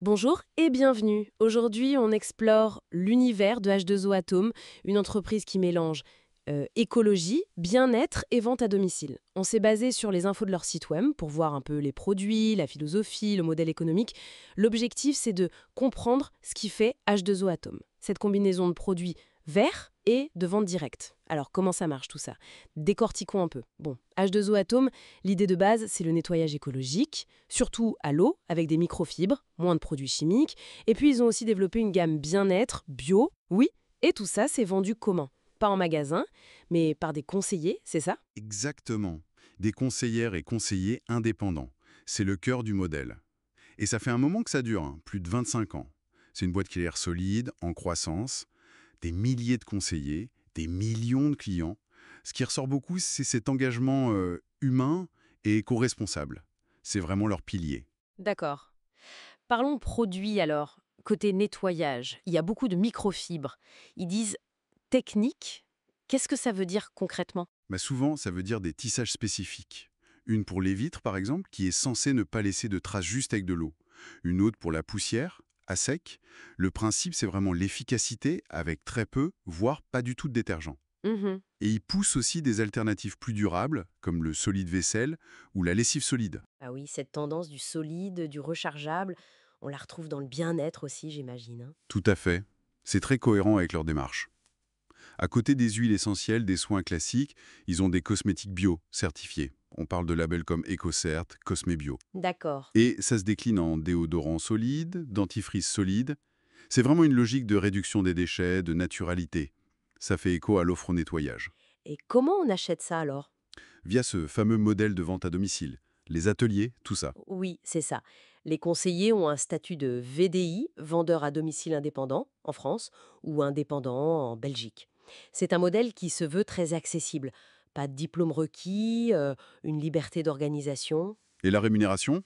Bonjour et bienvenue. Aujourd'hui, on explore l'univers de H2O Atome, une entreprise qui mélange écologie, bien-être et vente à domicile. On s'est basé sur les infos de leur site web pour voir un peu les produits, la philosophie, le modèle économique. L'objectif, c'est de comprendre ce qui fait H2O Atome. Cette combinaison de produits verts et de vente directe. Alors, comment ça marche tout ça? Décortiquons un peu. Bon, H2O Atome, l'idée de base, c'est le nettoyage écologique, surtout à l'eau, avec des microfibres, moins de produits chimiques. Et puis, ils ont aussi développé une gamme bien-être, bio, oui, et tout ça, c'est vendu comment? Pas en magasin, mais par des conseillers, c'est ça? Exactement. Des conseillères et conseillers indépendants. C'est le cœur du modèle. Et ça fait un moment que ça dure, plus de 25 ans. C'est une boîte qui a l'air solide, en croissance, des milliers de conseillers, des millions de clients. Ce qui ressort beaucoup, c'est cet engagement humain et éco-responsable. C'est vraiment leur pilier. D'accord. Parlons produits alors. Côté nettoyage, il y a beaucoup de microfibres. Ils disent technique. Qu'est-ce que ça veut dire concrètement? Souvent, ça veut dire des tissages spécifiques. Une pour les vitres, par exemple, qui est censée ne pas laisser de traces juste avec de l'eau. Une autre pour la poussière, à sec. Le principe, c'est vraiment l'efficacité avec très peu, voire pas du tout de détergent. Mhm. Et ils poussent aussi des alternatives plus durables, comme le solide vaisselle ou la lessive solide. Ah oui, cette tendance du solide, du rechargeable, on la retrouve dans le bien-être aussi, j'imagine, hein. Tout à fait. C'est très cohérent avec leur démarche. À côté des huiles essentielles, des soins classiques, ils ont des cosmétiques bio, certifiés. On parle de labels comme EcoCert, Cosmebio. D'accord. Et ça se décline en déodorant solide, dentifrice solide. C'est vraiment une logique de réduction des déchets, de naturalité. Ça fait écho à l'offre au nettoyage. Et comment on achète ça alors? Via ce fameux modèle de vente à domicile. Les ateliers, tout ça. Oui, c'est ça. Les conseillers ont un statut de VDI, vendeur à domicile indépendant, en France, ou indépendant en Belgique. C'est un modèle qui se veut très accessible. Pas de diplôme requis, une liberté d'organisation. Et la rémunération?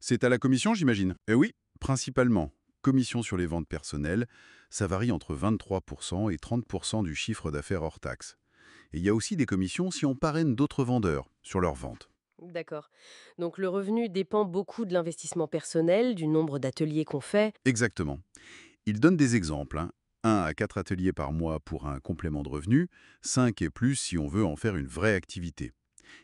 C'est à la commission, j'imagine? Eh oui, principalement. Commission sur les ventes personnelles, ça varie entre 23% et 30% du chiffre d'affaires hors taxe. Et il y a aussi des commissions si on parraine d'autres vendeurs sur leurs ventes. D'accord. Donc le revenu dépend beaucoup de l'investissement personnel, du nombre d'ateliers qu'on fait. Exactement. Il donne des exemples, 1 à 4 ateliers par mois pour un complément de revenu, 5 et plus si on veut en faire une vraie activité.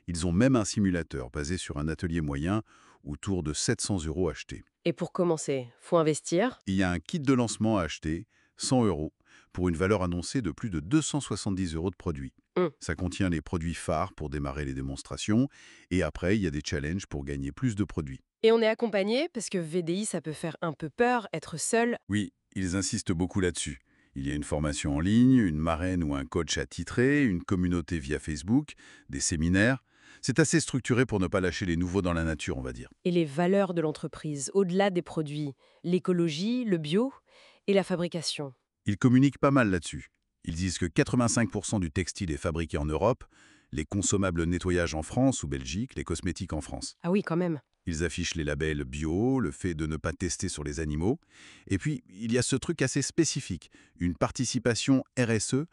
Ils ont même un simulateur basé sur un atelier moyen autour de 700 € achetés. Et pour commencer, faut investir. Il y a un kit de lancement à acheter, 100 € pour une valeur annoncée de plus de 270 € de produits. Hum. Ça contient les produits phares pour démarrer les démonstrations, et après, il y a des challenges pour gagner plus de produits. Et on est accompagné parce que VDI, ça peut faire un peu peur, être seul. Oui, ils insistent beaucoup là-dessus. Il y a une formation en ligne, une marraine ou un coach attitré, une communauté via Facebook, des séminaires. C'est assez structuré pour ne pas lâcher les nouveaux dans la nature, on va dire. Et les valeurs de l'entreprise, au-delà des produits, l'écologie, le bio et la fabrication. Ils communiquent pas mal là-dessus. Ils disent que 85% du textile est fabriqué en Europe, les consommables nettoyage en France ou Belgique, les cosmétiques en France. Ah oui, quand même. Ils affichent les labels bio, le fait de ne pas tester sur les animaux. Et puis, il y a ce truc assez spécifique, une participation RSE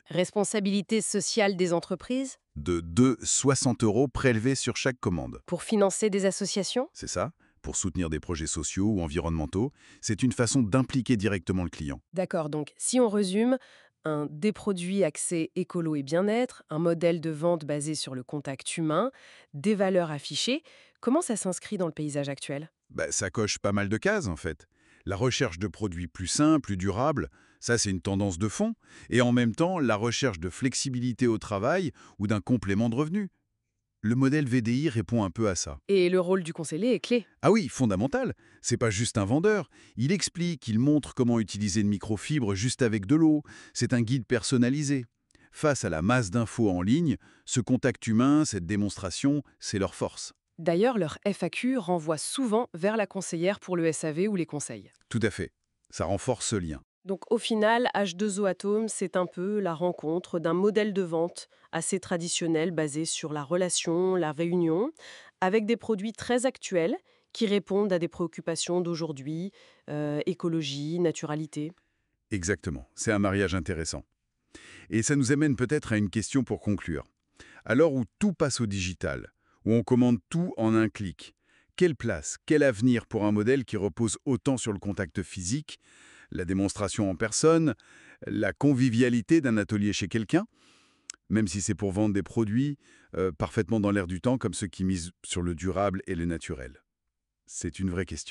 Responsabilité sociale des entreprises de 60 € prélevés sur chaque commande. pour financer des associations? C'est ça? Pour soutenir des projets sociaux ou environnementaux, c'est une façon d'impliquer directement le client. D'accord, donc si on résume, des produits axés écolo et bien-être, un modèle de vente basé sur le contact humain, des valeurs affichées, comment ça s'inscrit dans le paysage actuel? Ça coche pas mal de cases en fait. La recherche de produits plus sains, plus durables, ça c'est une tendance de fond. Et en même temps, la recherche de flexibilité au travail ou d'un complément de revenu. Le modèle VDI répond un peu à ça. Et le rôle du conseiller est clé. Ah oui, fondamental. C'est pas juste un vendeur. Il explique, il montre comment utiliser une microfibre juste avec de l'eau. C'est un guide personnalisé. Face à la masse d'infos en ligne, ce contact humain, cette démonstration, c'est leur force. D'ailleurs, leur FAQ renvoie souvent vers la conseillère pour le SAV ou les conseils. Tout à fait. Ça renforce ce lien. Donc au final, H2O Atome, c'est un peu la rencontre d'un modèle de vente assez traditionnel basé sur la relation, la réunion, avec des produits très actuels qui répondent à des préoccupations d'aujourd'hui, écologie, naturalité. Exactement. C'est un mariage intéressant. Et ça nous amène peut-être à une question pour conclure. À l'heure où tout passe au digital, où on commande tout en un clic, quelle place, quel avenir pour un modèle qui repose autant sur le contact physique, la démonstration en personne, la convivialité d'un atelier chez quelqu'un, même si c'est pour vendre des produits parfaitement dans l'air du temps, comme ceux qui misent sur le durable et le naturel? C'est une vraie question.